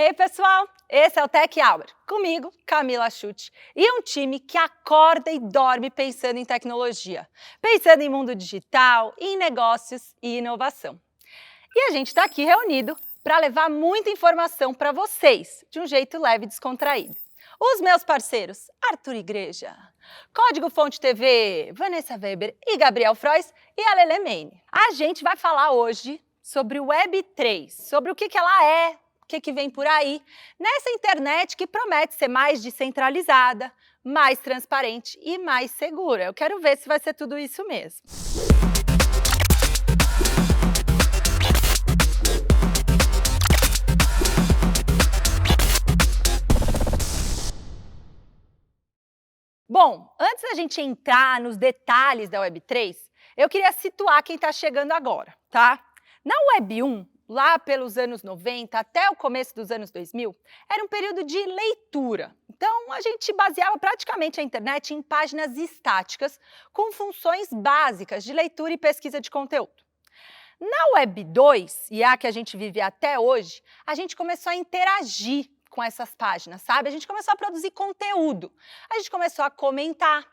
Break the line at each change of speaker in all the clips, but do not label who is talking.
Ei, pessoal! Esse é o Tech Hour. Comigo, Camila Schutt, e um time que acorda e dorme pensando em tecnologia, pensando em mundo digital, em negócios e inovação. E a gente está aqui reunido para levar muita informação para vocês, de um jeito leve e descontraído. Os meus parceiros, Arthur Igreja, Código Fonte TV, Vanessa Weber e Gabriel Frois e a Lele Meine. A gente vai falar hoje sobre o Web3, sobre o que ela é, o que vem por aí, nessa internet que promete ser mais descentralizada, mais transparente e mais segura. Eu quero ver se vai ser tudo isso mesmo. Bom, antes da gente entrar nos detalhes da Web3, eu queria situar quem está chegando agora, tá? Na Web 1, lá pelos anos 90 até o começo dos anos 2000, era um período de leitura. Então, a gente baseava praticamente a internet em páginas estáticas com funções básicas de leitura e pesquisa de conteúdo. Na Web 2, e a que a gente vive até hoje, a gente começou a interagir com essas páginas, sabe? A gente começou a produzir conteúdo, a gente começou a comentar,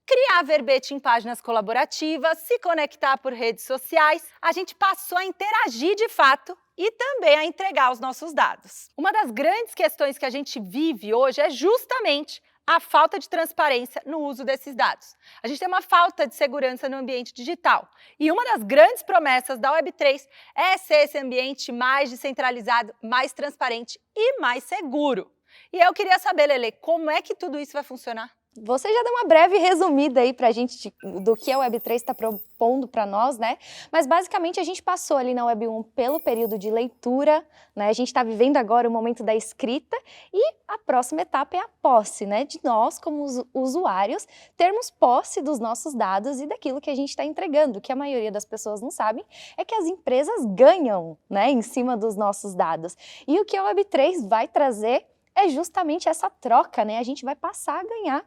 criar verbete em páginas colaborativas, se conectar por redes sociais, a gente passou a interagir de fato e também a entregar os nossos dados. Uma das grandes questões que a gente vive hoje é justamente a falta de transparência no uso desses dados. A gente tem uma falta de segurança no ambiente digital. E uma das grandes promessas da Web3 é ser esse ambiente mais descentralizado, mais transparente e mais seguro. E eu queria saber, Lele, como é que tudo isso vai funcionar?
Você já deu uma breve resumida aí pra gente do que a Web3 está propondo para nós, né? Mas basicamente a gente passou ali na Web 1 pelo período de leitura, né? A gente está vivendo agora o momento da escrita e a próxima etapa é a posse, né? De nós, como usuários, termos posse dos nossos dados e daquilo que a gente está entregando. O que a maioria das pessoas não sabem é que as empresas ganham, né? Em cima dos nossos dados. E o que a Web3 vai trazer é justamente essa troca, né? A gente vai passar a ganhar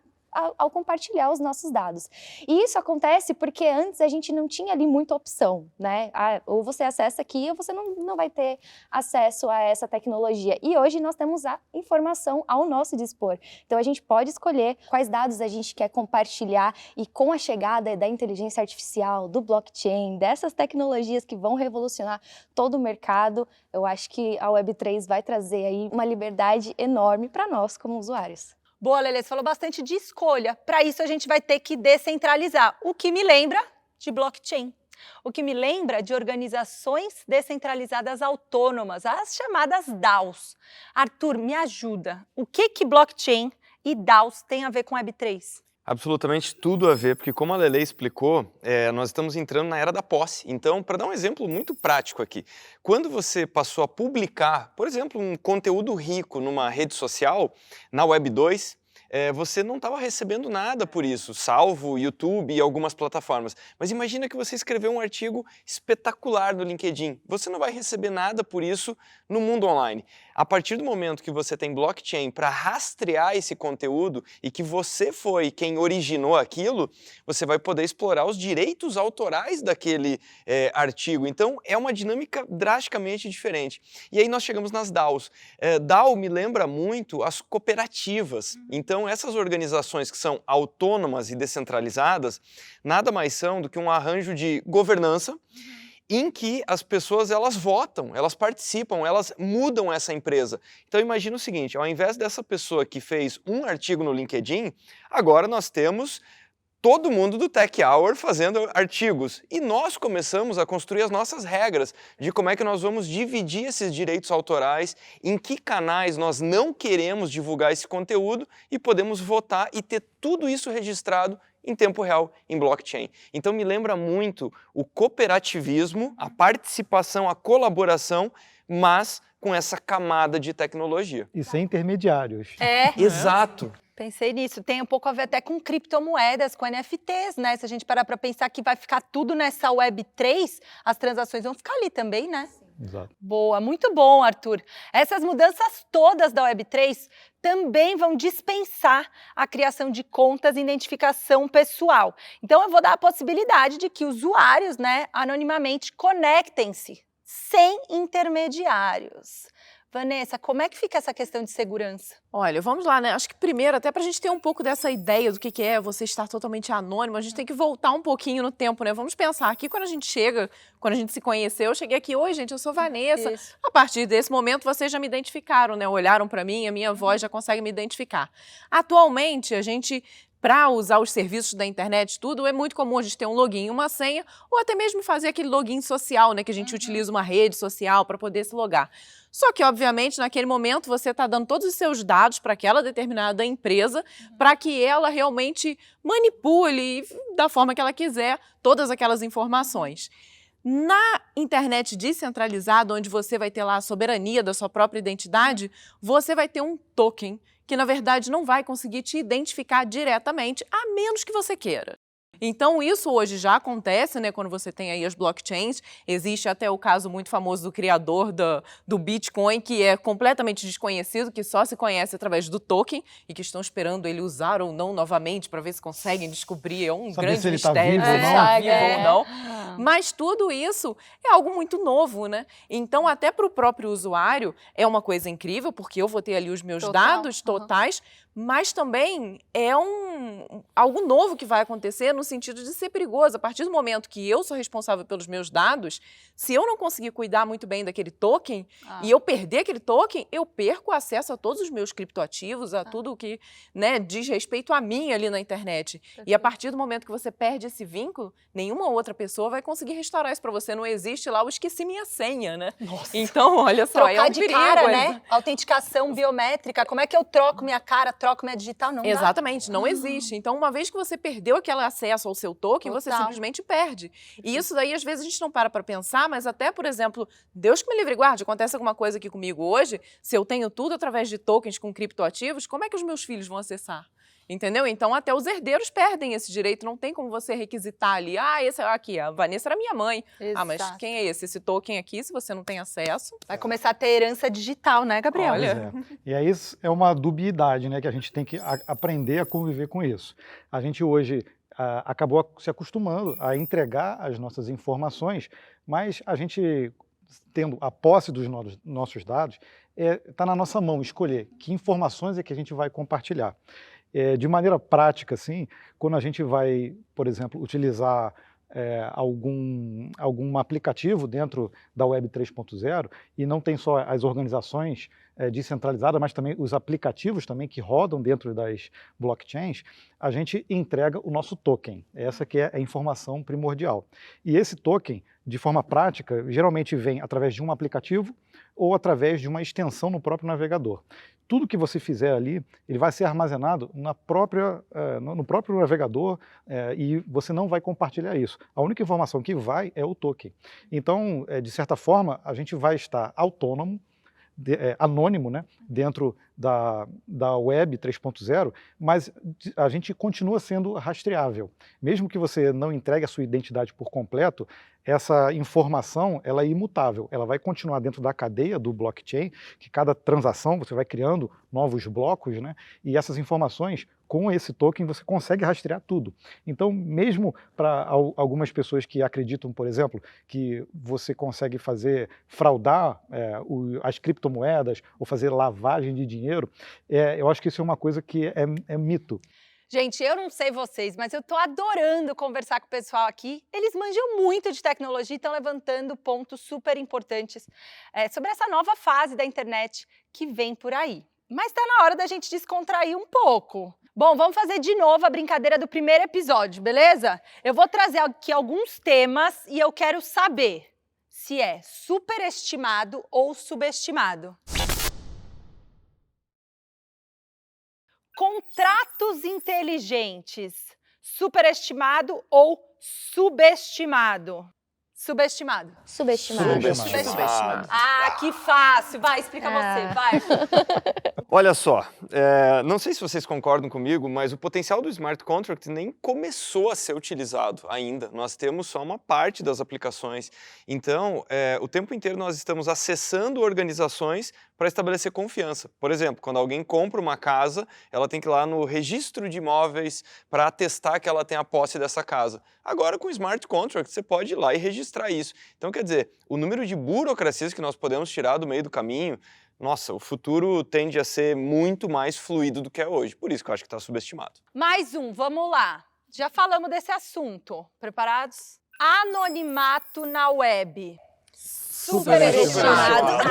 ao compartilhar os nossos dados. E isso acontece porque antes a gente não tinha ali muita opção, né? Ou você acessa aqui ou você não vai ter acesso a essa tecnologia. E hoje nós temos a informação ao nosso dispor. Então a gente pode escolher quais dados a gente quer compartilhar e com a chegada da inteligência artificial, do blockchain, dessas tecnologias que vão revolucionar todo o mercado, eu acho que a Web3 vai trazer aí uma liberdade enorme para nós como usuários.
Boa, Lele, você falou bastante de escolha. Para isso, a gente vai ter que descentralizar, o que me lembra de blockchain. O que me lembra de organizações descentralizadas autônomas, as chamadas DAOs. Arthur, me ajuda. O que blockchain e DAOs têm a ver com Web3?
Absolutamente tudo a ver, porque como a Lele explicou, nós estamos entrando na era da posse. Então, para dar um exemplo muito prático aqui, quando você passou a publicar, por exemplo, um conteúdo rico numa rede social, na Web 2, você não estava recebendo nada por isso, salvo YouTube e algumas plataformas. Mas imagina que você escreveu um artigo espetacular no LinkedIn. Você não vai receber nada por isso no mundo online. A partir do momento que você tem blockchain para rastrear esse conteúdo e que você foi quem originou aquilo, você vai poder explorar os direitos autorais daquele artigo. Então, é uma dinâmica drasticamente diferente. E aí nós chegamos nas DAOs. DAO me lembra muito as cooperativas. Então, essas organizações que são autônomas e descentralizadas, nada mais são do que um arranjo de governança em que as pessoas elas votam, elas participam, elas mudam essa empresa. Então imagina o seguinte, ao invés dessa pessoa que fez um artigo no LinkedIn, agora nós temos todo mundo do Tech Hour fazendo artigos. E nós começamos a construir as nossas regras de como é que nós vamos dividir esses direitos autorais, em que canais nós não queremos divulgar esse conteúdo e podemos votar e ter tudo isso registrado em tempo real, em blockchain. Então me lembra muito o cooperativismo, a participação, a colaboração, mas com essa camada de tecnologia.
E sem intermediários.
Exato.
Pensei nisso, tem um pouco a ver até com criptomoedas, com NFTs, né? Se a gente parar para pensar que vai ficar tudo nessa Web3, as transações vão ficar ali também, né?
Exato.
Boa, muito bom, Arthur. Essas mudanças todas da Web3 também vão dispensar a criação de contas e identificação pessoal. Então, eu vou dar a possibilidade de que usuários, né, anonimamente conectem-se, sem intermediários. Vanessa, como é que fica essa questão de segurança?
Olha, vamos lá, né? Acho que primeiro, até pra gente ter um pouco dessa ideia do que é você estar totalmente anônimo, a gente tem que voltar um pouquinho no tempo, né? Vamos pensar aqui quando a gente chega, quando a gente se conheceu, eu cheguei aqui, oi gente, eu sou Vanessa.
Isso.
A partir desse momento, vocês já me identificaram, né? Olharam pra mim, a minha voz já consegue me identificar. Atualmente, a gente, para usar os serviços da internet, tudo, é muito comum a gente ter um login e uma senha, ou até mesmo fazer aquele login social, né? Que a gente utiliza uma rede social para poder se logar. Só que, obviamente, naquele momento, você está dando todos os seus dados para aquela determinada empresa, para que ela realmente manipule da forma que ela quiser todas aquelas informações. Na internet descentralizada, onde você vai ter lá a soberania da sua própria identidade, você vai ter um token que, na verdade, não vai conseguir te identificar diretamente, a menos que você queira. Então, isso hoje já acontece, né, quando você tem aí as blockchains. Existe até o caso muito famoso do criador do Bitcoin, que é completamente desconhecido, que só se conhece através do token e que estão esperando ele usar ou não novamente para ver se conseguem descobrir. É um
Saber
grande
se ele tá
mistério,
vivo
se
ou
ele
não.
está vivo
É.
ou não. Mas tudo isso é algo muito novo, né? Então, até para o próprio usuário, é uma coisa incrível, porque eu vou ter ali os meus dados totais, mas também é algo novo que vai acontecer no sentido de ser perigoso. A partir do momento que eu sou responsável pelos meus dados, se eu não conseguir cuidar muito bem daquele token e eu perder aquele token, eu perco acesso a todos os meus criptoativos, a tudo que, né, diz respeito a mim ali na internet. E a partir do momento que você perde esse vínculo, nenhuma outra pessoa vai conseguir restaurar isso para você. Não existe lá o esqueci minha senha, né?
Nossa.
Então, olha só,
Trocar
é um
de
perigo.
cara, né? Autenticação biométrica. Como é que eu troco minha cara, troco minha digital? Não dá.
Exatamente, não existe. Então, uma vez que você perdeu aquele acesso ao seu token, você
Total.
simplesmente perde. E isso daí, às vezes, a gente não para pensar, mas até, por exemplo, Deus que me livre e guarde, acontece alguma coisa aqui comigo hoje, se eu tenho tudo através de tokens com criptoativos, como é que os meus filhos vão acessar? Entendeu? Então, até os herdeiros perdem esse direito, não tem como você requisitar ali, esse aqui, a Vanessa era minha mãe. Ah, mas
Exato.
quem é esse? Esse token aqui, se você não tem acesso...
Vai começar a ter herança digital, né, Gabriel?
Olha.
Pois é. E aí isso é uma dubiedade, né, que a gente tem que aprender a conviver com isso. A gente hoje acabou se acostumando a entregar as nossas informações, mas a gente, tendo a posse dos nossos dados, está na nossa mão escolher que informações é que a gente vai compartilhar. De maneira prática, assim, quando a gente vai, por exemplo, utilizar algum aplicativo dentro da Web 3.0, e não tem só as organizações descentralizadas, mas também os aplicativos também que rodam dentro das blockchains, a gente entrega o nosso token. Essa que é a informação primordial. E esse token, de forma prática, geralmente vem através de um aplicativo ou através de uma extensão no próprio navegador. Tudo que você fizer ali, ele vai ser armazenado no próprio navegador e você não vai compartilhar isso. A única informação que vai é o token. Então, de certa forma, a gente vai estar autônomo, anônimo, né, dentro da Web 3.0, mas a gente continua sendo rastreável. Mesmo que você não entregue a sua identidade por completo, essa informação ela é imutável, ela vai continuar dentro da cadeia do blockchain, que cada transação você vai criando novos blocos, né? E essas informações, com esse token, você consegue rastrear tudo. Então, mesmo para algumas pessoas que acreditam, por exemplo, que você consegue fraudar as criptomoedas ou fazer lavagem de dinheiro, eu acho que isso é uma coisa que é mito.
Gente, eu não sei vocês, mas eu tô adorando conversar com o pessoal aqui. Eles manjam muito de tecnologia e estão levantando pontos super importantes sobre essa nova fase da internet que vem por aí. Mas tá na hora da gente descontrair um pouco. Bom, vamos fazer de novo a brincadeira do primeiro episódio, beleza? Eu vou trazer aqui alguns temas e eu quero saber se é superestimado ou subestimado. Contratos inteligentes, superestimado ou subestimado? Subestimado.
Subestimado.
Subestimado.
Ah, que fácil. Vai, explica você, vai.
Olha só, não sei se vocês concordam comigo, mas o potencial do smart contract nem começou a ser utilizado ainda. Nós temos só uma parte das aplicações. Então, o tempo inteiro nós estamos acessando organizações para estabelecer confiança. Por exemplo, quando alguém compra uma casa, ela tem que ir lá no registro de imóveis para atestar que ela tem a posse dessa casa. Agora, com o smart contract, você pode ir lá e registrar isso. Então, quer dizer, o número de burocracias que nós podemos tirar do meio do caminho nossa, o futuro tende a ser muito mais fluido do que é hoje. Por isso que eu acho que está subestimado.
Mais um, vamos lá. Já falamos desse assunto. Preparados? Anonimato na web.
Superestimado.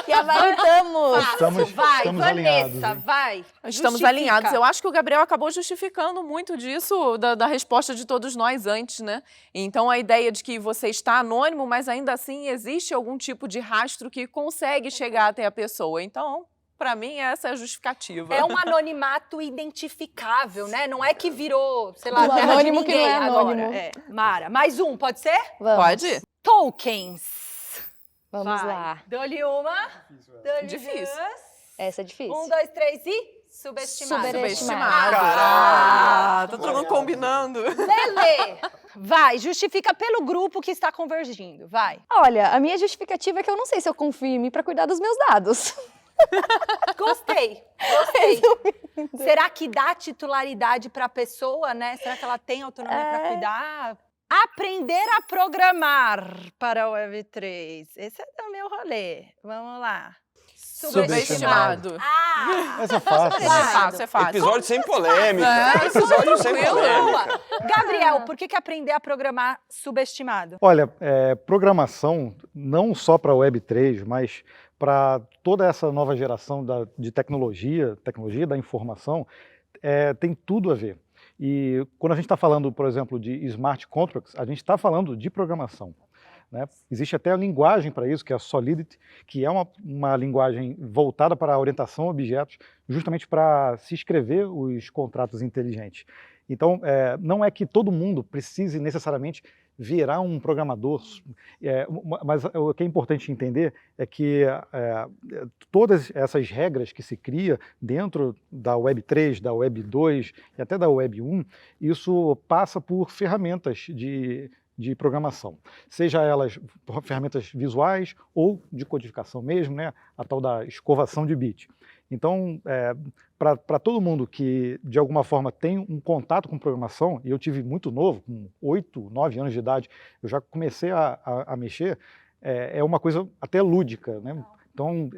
E avançamos.
Vai,
estamos
Vanessa,
alinhados, hein?
vai.
Estamos
Justifica.
alinhados. Eu acho que o Gabriel acabou justificando muito disso, da resposta de todos nós antes, né? Então, a ideia de que você está anônimo, mas ainda assim existe algum tipo de rastro que consegue chegar até a pessoa. Então, para mim, essa é a justificativa.
É um anonimato identificável, né? Não é que virou, sei lá,
Um
terra de
anônimo que não
ninguém
é anônimo.
agora. É. Mara, mais um, pode ser?
Vamos.
Pode?
Tokens.
Vamos
Vai.
lá.
Dou-lhe uma. Dou-lhe
Difícil.
duas.
Essa é difícil.
1, 2, 3 e... Subestimado.
Superestimado.
Tá todo mundo combinando.
Lele, vai, justifica pelo grupo que está convergindo, vai.
Olha, a minha justificativa é que eu não sei se eu confio em mim para cuidar dos meus dados.
Gostei. Será que dá titularidade para a pessoa, né? Será que ela tem autonomia para cuidar? Aprender a programar para a Web3. Esse é o meu rolê. Vamos lá.
Subestimado.
Ah!
Essa é fácil.
É fácil, é fácil.
Episódio sem polêmica.
É,
Episódio sem
tranquilo.
polêmica.
Gabriel, por que aprender a programar subestimado?
Olha, programação, não só para a Web3, mas para toda essa nova geração de tecnologia da informação, tem tudo a ver. E quando a gente está falando, por exemplo, de smart contracts, a gente está falando de programação. Né? Existe até a linguagem para isso, que é a Solidity, que é uma linguagem voltada para a orientação a objetos, justamente para se escrever os contratos inteligentes. Então, não é que todo mundo precise necessariamente virar um programador, mas o que é importante entender é que todas essas regras que se cria dentro da Web 3, da Web 2 e até da Web 1, isso passa por ferramentas de programação, seja elas ferramentas visuais ou de codificação mesmo, né? A tal da escovação de bit. Então, para todo mundo que, de alguma forma, tem um contato com programação, e eu tive muito novo, com 8, 9 anos de idade, eu já comecei a mexer, é uma coisa até lúdica, né? Então,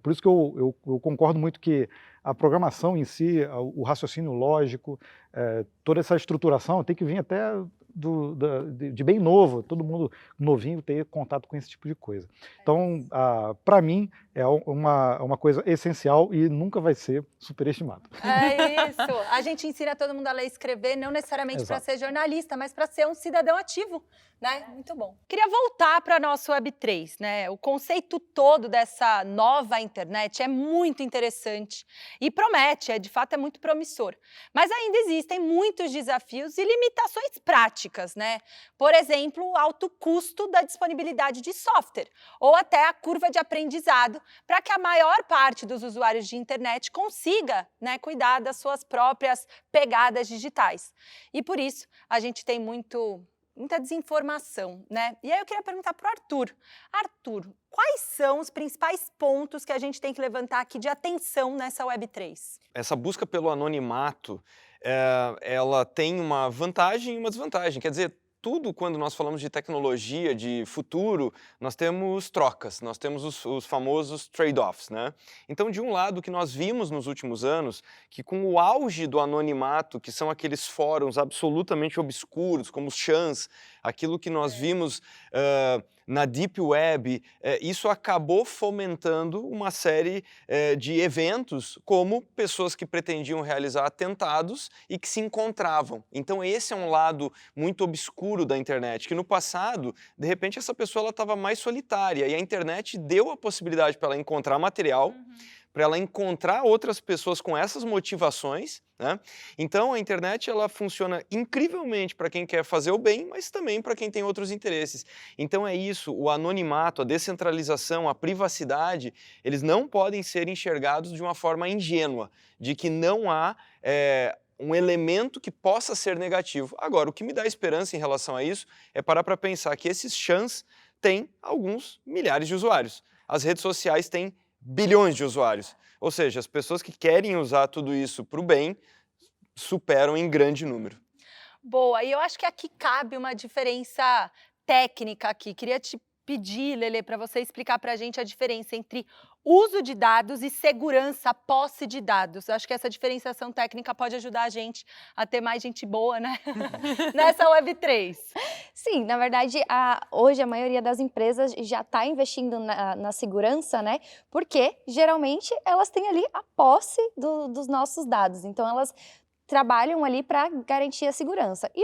por isso que eu concordo muito que a programação em si, o raciocínio lógico, toda essa estruturação tem que vir até de bem novo, todo mundo novinho ter contato com esse tipo de coisa. Então, para mim, é uma coisa essencial e nunca vai ser superestimado.
É isso. A gente ensina todo mundo a ler e escrever, não necessariamente para ser jornalista, mas para ser um cidadão ativo, né? Muito bom. Queria voltar para a nossa Web3, né? O conceito todo dessa nova internet é muito interessante e promete, de fato é muito promissor. Mas ainda existem muitos desafios e limitações práticas, né? Por exemplo, o alto custo da disponibilidade de software ou até a curva de aprendizado para que a maior parte dos usuários de internet consiga, né, cuidar das suas próprias pegadas digitais. E por isso a gente tem muita desinformação, né? E aí eu queria perguntar para o Arthur. Arthur, quais são os principais pontos que a gente tem que levantar aqui de atenção nessa Web3?
Essa busca pelo anonimato, ela tem uma vantagem e uma desvantagem. Quer dizer, tudo quando nós falamos de tecnologia, de futuro, nós temos trocas, nós temos os famosos trade-offs, né? Então, de um lado, o que nós vimos nos últimos anos, que com o auge do anonimato, que são aqueles fóruns absolutamente obscuros, como os chans, aquilo que nós vimos na Deep Web, isso acabou fomentando uma série de eventos, como pessoas que pretendiam realizar atentados e que se encontravam. Então esse é um lado muito obscuro da internet, que no passado, de repente, essa pessoa estava mais solitária, e a internet deu a possibilidade para ela encontrar material, para ela encontrar outras pessoas com essas motivações, né? Então a internet ela funciona incrivelmente para quem quer fazer o bem, mas também para quem tem outros interesses. Então é isso, o anonimato, a descentralização, a privacidade, eles não podem ser enxergados de uma forma ingênua, de que não há um elemento que possa ser negativo. Agora, o que me dá esperança em relação a isso é parar para pensar que esses chans têm alguns milhares de usuários. As redes sociais têm bilhões de usuários. Ou seja, as pessoas que querem usar tudo isso para o bem superam em grande número.
Boa, e eu acho que aqui cabe uma diferença técnica aqui. Queria te pedir, Lelê, para você explicar para a gente a diferença entre uso de dados e segurança, posse de dados. Eu acho que essa diferenciação técnica pode ajudar a gente a ter mais gente boa, né? Nessa Web3.
Sim, na verdade, hoje a maioria das empresas já está investindo na segurança, né? Porque geralmente elas têm ali a posse dos nossos dados. Então elas trabalham ali para garantir a segurança. E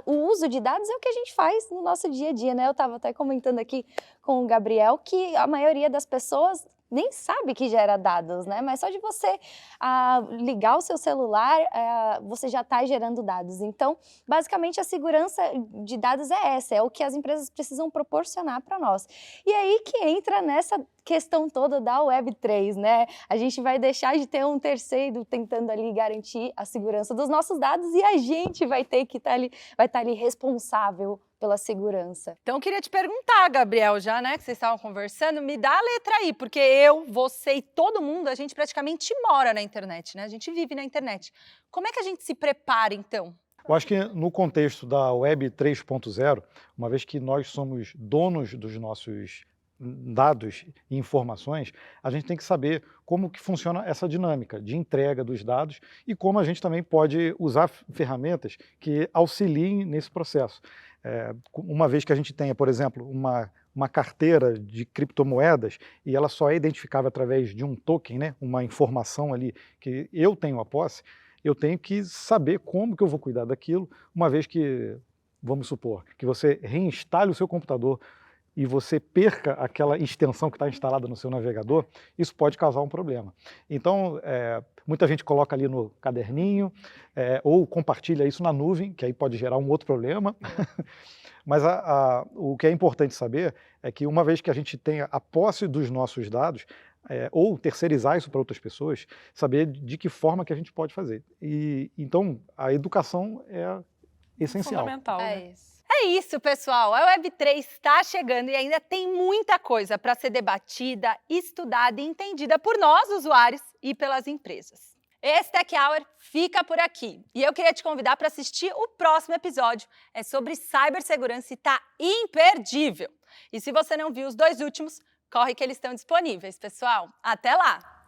o uso de dados é o que a gente faz no nosso dia a dia, né? Eu estava até comentando aqui com o Gabriel que a maioria das pessoas nem sabe que gera dados, né? Mas só de você ligar o seu celular, você já está gerando dados. Então, basicamente, a segurança de dados é essa, é o que as empresas precisam proporcionar para nós. E aí que entra nessa questão toda da Web3, né? A gente vai deixar de ter um terceiro tentando ali garantir a segurança dos nossos dados e a gente vai ter que estar ali responsável pela segurança.
Então, eu queria te perguntar, Gabriel, já, né, que vocês estavam conversando, me dá a letra aí, porque eu, você e todo mundo, a gente praticamente mora na internet, né? A gente vive na internet. Como é que a gente se prepara, então?
Eu acho que no contexto da Web 3.0, uma vez que nós somos donos dos nossos dados e informações, a gente tem que saber como que funciona essa dinâmica de entrega dos dados e como a gente também pode usar ferramentas que auxiliem nesse processo. Uma vez que a gente tenha, por exemplo, uma carteira de criptomoedas e ela só é identificável através de um token, né, uma informação ali que eu tenho a posse, eu tenho que saber como que eu vou cuidar daquilo, uma vez que, vamos supor, que você reinstale o seu computador e você perca aquela extensão que está instalada no seu navegador, isso pode causar um problema. Então, muita gente coloca ali no caderninho ou compartilha isso na nuvem, que aí pode gerar um outro problema. Mas o que é importante saber é que uma vez que a gente tenha a posse dos nossos dados, ou terceirizar isso para outras pessoas, saber de que forma que a gente pode fazer. Então, a educação é essencial.
Fundamental, né?
Isso. É isso, pessoal. A Web3 está chegando e ainda tem muita coisa para ser debatida, estudada e entendida por nós, usuários, e pelas empresas. Esse Tech Hour fica por aqui. E eu queria te convidar para assistir o próximo episódio. É sobre cibersegurança e está imperdível. E se você não viu os 2 últimos, corre que eles estão disponíveis, pessoal. Até lá!